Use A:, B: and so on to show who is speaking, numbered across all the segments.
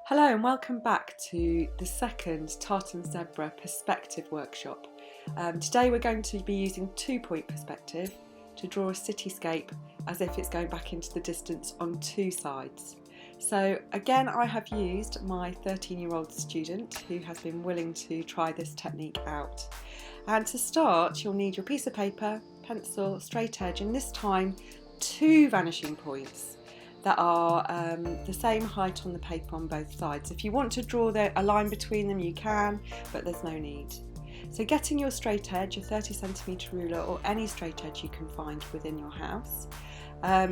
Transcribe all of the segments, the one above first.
A: Hello and welcome back to the second Tartan Zebra Perspective Workshop. Today we're going to be using 2-point perspective to draw a cityscape as if it's going back into the distance on two sides. So again, I have used my 13-year-old student who has been willing to try this technique out. And to start, you'll need your piece of paper, pencil, straight edge, and this time 2 vanishing points that are the same height on the paper on both sides. If you want to draw a line between them, you can, but there's no need. So getting your straight edge, a 30cm ruler or any straight edge you can find within your house,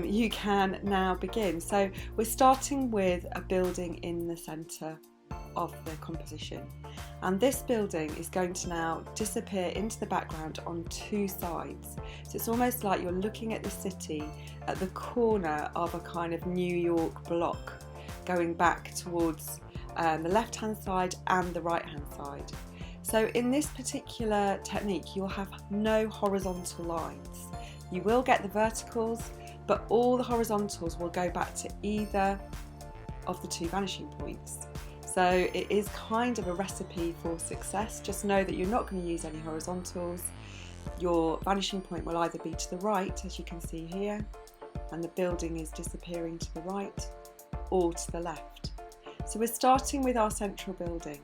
A: you can now begin. So we're starting with a building in the centre of the composition, and this building is going to now disappear into the background on two sides. So it's almost like you're looking at the city at the corner of a kind of New York block, going back towards the left hand side and the right hand side. So in this particular technique you'll have no horizontal lines. You will get the verticals, but all the horizontals will go back to either of the 2 vanishing points. So it is kind of a recipe for success. Just know that you're not going to use any horizontals. Your vanishing point will either be to the right, as you can see here, and the building is disappearing to the right, or to the left. So we're starting with our central building,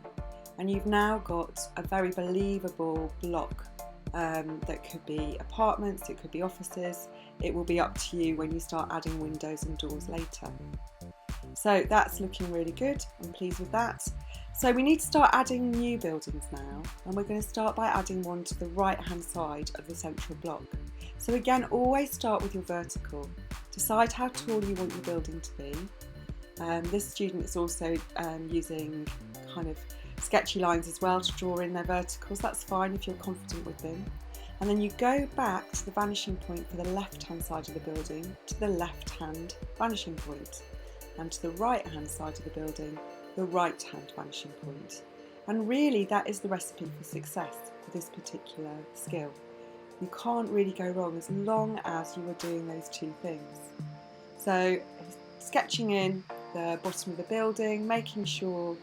A: and you've now got a very believable block that could be apartments, it could be offices. It will be up to you when you start adding windows and doors later. So that's looking really good. I'm pleased with that. So we need to start adding new buildings now, and we're going to start by adding one to the right hand side of the central block. So again, always start with your vertical. Decide how tall you want your building to be. This student is also using kind of sketchy lines as well to draw in their verticals. That's fine if you're confident with them. And then you go back to the vanishing point for the left hand side of the building to the left hand vanishing point, and to the right hand side of the building, the right hand vanishing point. And really that is the recipe for success for this particular skill. You can't really go wrong as long as you are doing those 2 things. So sketching in the bottom of the building, making sure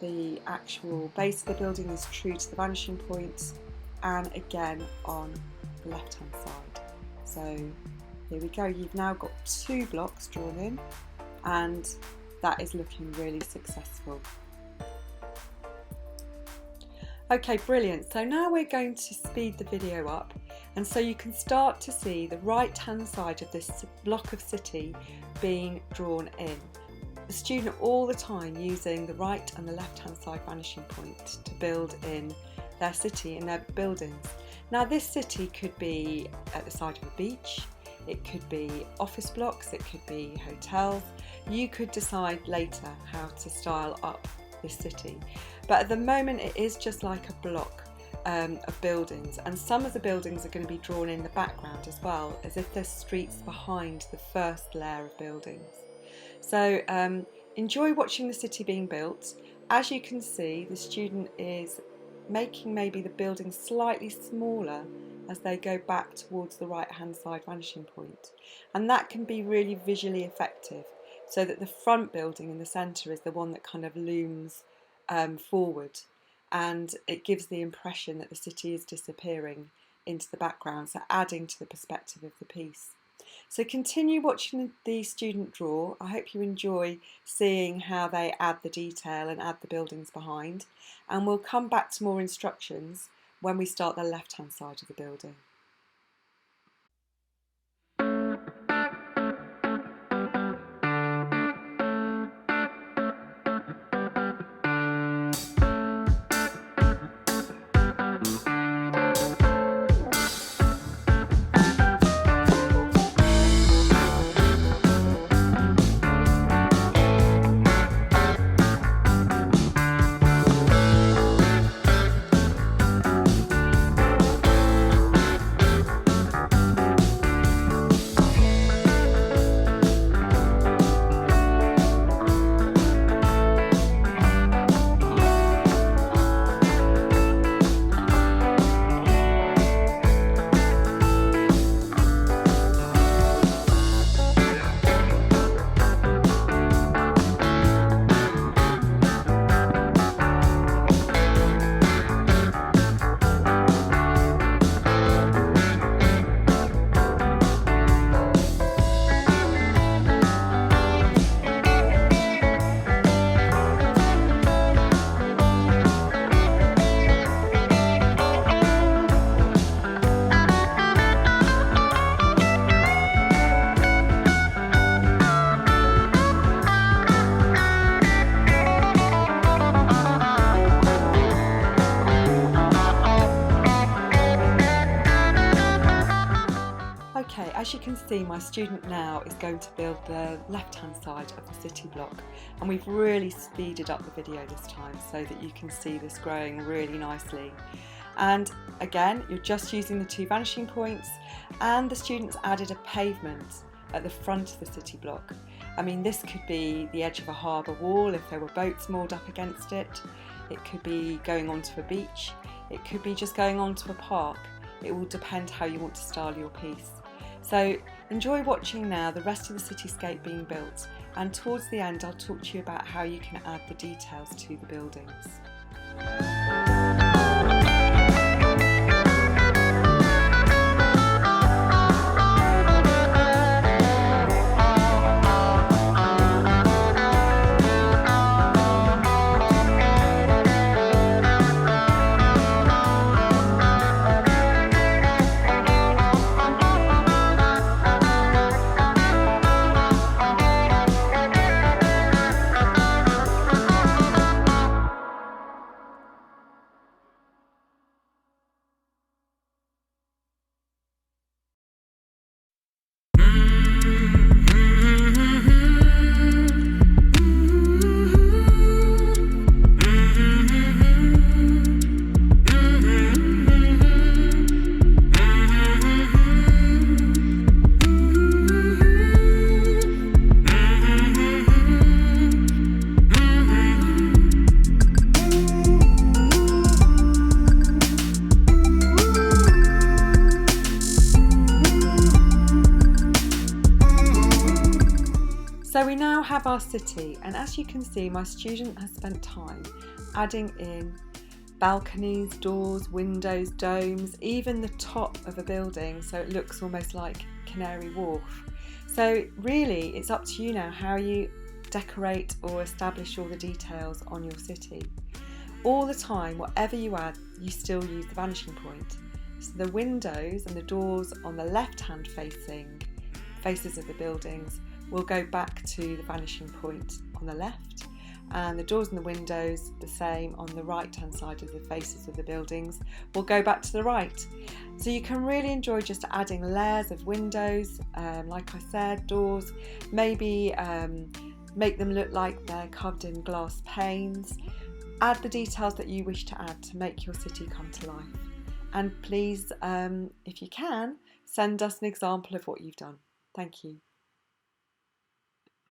A: the actual base of the building is true to the vanishing point, and again on the left hand side. So here we go, you've now got 2 blocks drawn in, and that is looking really successful. Okay, brilliant. So now we're going to speed the video up, and so you can start to see the right hand side of this block of city being drawn in. The student all the time using the right and the left hand side vanishing point to build in their city and their buildings. Now this city could be at the side of a beach, it could be office blocks, it could be hotels. You could decide later how to style up this city. But at the moment it is just like a block of buildings, and some of the buildings are going to be drawn in the background as well, as if there's streets behind the first layer of buildings. So enjoy watching the city being built. As you can see, the student is making maybe the building slightly smaller as they go back towards the right hand side vanishing point, and that can be really visually effective, so that the front building in the centre is the one that kind of looms forward, and it gives the impression that the city is disappearing into the background, so adding to the perspective of the piece. So continue watching the student draw. I hope you enjoy seeing how they add the detail and add the buildings behind, and we'll come back to more instructions when we start the left hand side of the building. as you can see, my student now is going to build the left-hand side of the city block, and we've really speeded up the video this time so that you can see this growing really nicely. And again, you're just using the 2 vanishing points, and the students added a pavement at the front of the city block. I mean, this could be the edge of a harbour wall if there were boats moored up against it. It could be going onto a beach. It could be just going onto a park. It will depend how you want to style your piece. So enjoy watching now the rest of the cityscape being built, and towards the end I'll talk to you about how you can add the details to the buildings. So we now have our city, and as you can see, my student has spent time adding in balconies, doors, windows, domes, even the top of a building, so it looks almost like Canary Wharf. So really it's up to you now how you decorate or establish all the details on your city. All the time, whatever you add, you still use the vanishing point. So the windows and the doors on the left-hand faces of the buildings will go back to the vanishing point on the left, and the doors and the windows, the same on the right hand side of the faces of the buildings, will go back to the right. So you can really enjoy just adding layers of windows, like I said, doors, maybe make them look like they're covered in glass panes. Add the details that you wish to add to make your city come to life. And please, if you can, send us an example of what you've done. Thank you.